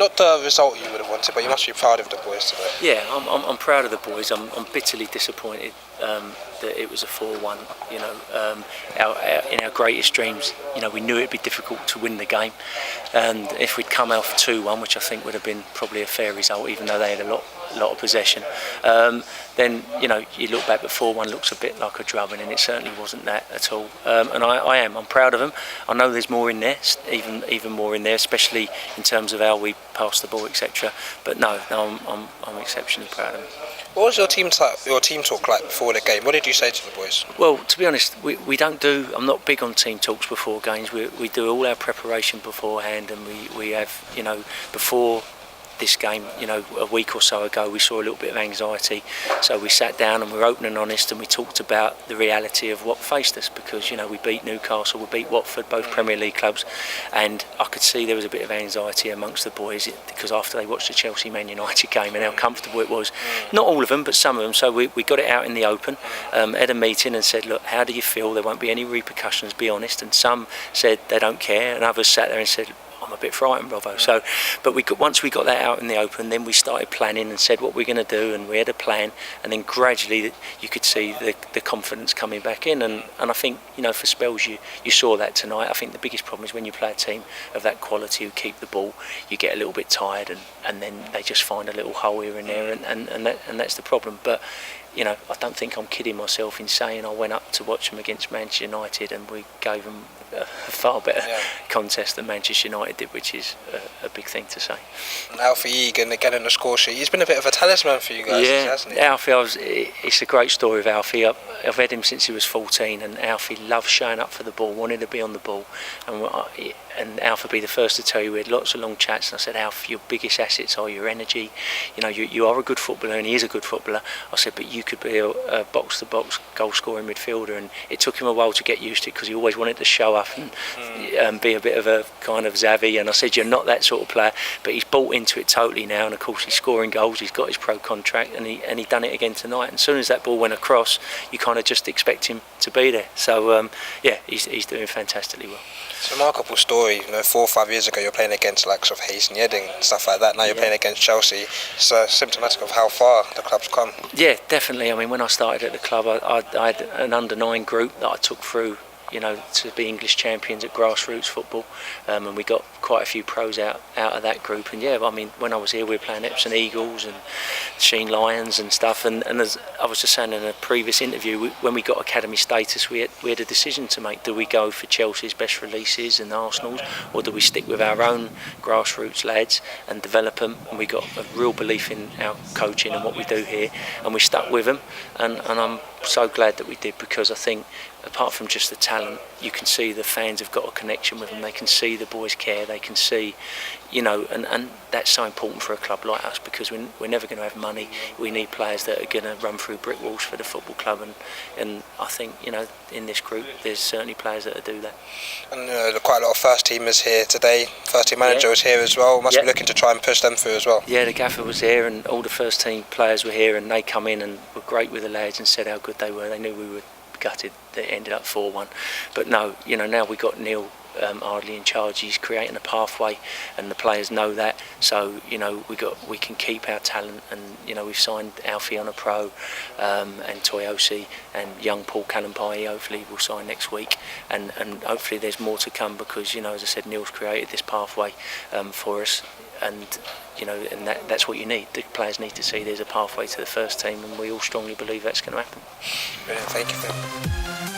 not the result you would have wanted, but you must be proud of the boys today. Yeah, I'm proud of the boys. I'm bitterly disappointed that it was a 4-1. You know, in our greatest dreams, you know, we knew it'd be difficult to win the game, and if we'd come out 2-1, which I think would have been probably a fair result, even though they had a lot of possession, then you know, you look back, but 4-1 looks a bit like a drubbing, and it certainly wasn't that at all. And I'm proud of them. I know there's more in there, even more in there, especially in terms of how we pass the ball, etc. But no, I'm exceptionally proud of them. What was your team talk like before the game? What did you say to the boys? Well, to be honest, we don't do. I'm not big on team talks before games. We do all our preparation beforehand, and we have, you know, before this game, you know, a week or so ago, we saw a little bit of anxiety, so we sat down and we were open and honest, and we talked about the reality of what faced us, because, you know, we beat Newcastle, we beat Watford, both Premier League clubs, and I could see there was a bit of anxiety amongst the boys, because after they watched the Chelsea Man United game and how comfortable it was, not all of them but some of them, so we got it out in the open, had a meeting and said, look, how do you feel? There won't be any repercussions, be honest. And some said they don't care, and others sat there and said, I'm a bit frightened, bravo. So, but once we got that out in the open, then we started planning and said what we're going to do, and we had a plan, and then gradually you could see the confidence coming back in, and I think, you know, for spells you saw that tonight. I think the biggest problem is when you play a team of that quality who keep the ball, you get a little bit tired, and then they just find a little hole here and there, and that's the problem. But you know, I don't think I'm kidding myself in saying I went up to watch them against Manchester United, and we gave them a far better contest than Manchester United did, which is a big thing to say. And Alfie Egan again on the score sheet. He's been a bit of a talisman for you guys, hasn't he? Alfie, it's a great story of Alfie. I've had him since he was 14, and Alfie loved showing up for the ball, wanted to be on the ball, and Alfie be the first to tell you, we had lots of long chats, and I said, Alf, your biggest assets are your energy. You know, you are a good footballer, and he is a good footballer. I said, but you could be a box-to-box goal-scoring midfielder, and it took him a while to get used to it, because he always wanted to show up and be a bit of a kind of Xavi, and I said, you're not that sort of player, but he's bought into it totally now, and of course he's scoring goals, he's got his pro contract, and he done it again tonight, and as soon as that ball went across, you kind of just expect him to be there. So he's doing fantastically well. It's a remarkable story. You know, 4 or 5 years ago you're playing against likes of Hayes and Yedding and stuff like that. Now you're playing against Chelsea. It's symptomatic of how far the club's come. Yeah, definitely. I mean, when I started at the club, I had an under-9 group that I took through, you know, to be English champions at grassroots football, and we got quite a few pros out of that group. And yeah, I mean, when I was here, we were playing Epsom Eagles and Sheen Lions and stuff. And as I was just saying in a previous interview, when we got academy status, we had a decision to make. Do we go for Chelsea's best releases and Arsenal's, or do we stick with our own grassroots lads and develop them? And we got a real belief in our coaching and what we do here, and we stuck with them. And I'm so glad that we did, because I think, apart from just the talent, you can see the fans have got a connection with them. They can see the boys care. They can see, you know, and that's so important for a club like us, because we're never going to have money. We need players that are going to run through brick walls for the football club, and I think, you know, in this group there's certainly players that do that. And there are quite a lot of first teamers here today. First team manager was here as well. Must be looking to try and push them through as well. Yeah, the gaffer was here, and all the first team players were here, and they come in and were great with the lads and said how good they were. They knew we were gutted that it ended up 4-1, but no, you know, now we got Neil Ardley in charge. He's creating a pathway, and the players know that. So, you know, we can keep our talent, and you know, we've signed Alfie on a pro, and Toyosi and young Paul Kalampai hopefully will sign next week, and hopefully there's more to come, because, you know, as I said, Neil's created this pathway for us, and you know, and that's what you need. The players need to see there's a pathway to the first team, and we all strongly believe that's going to happen. Brilliant, thank you.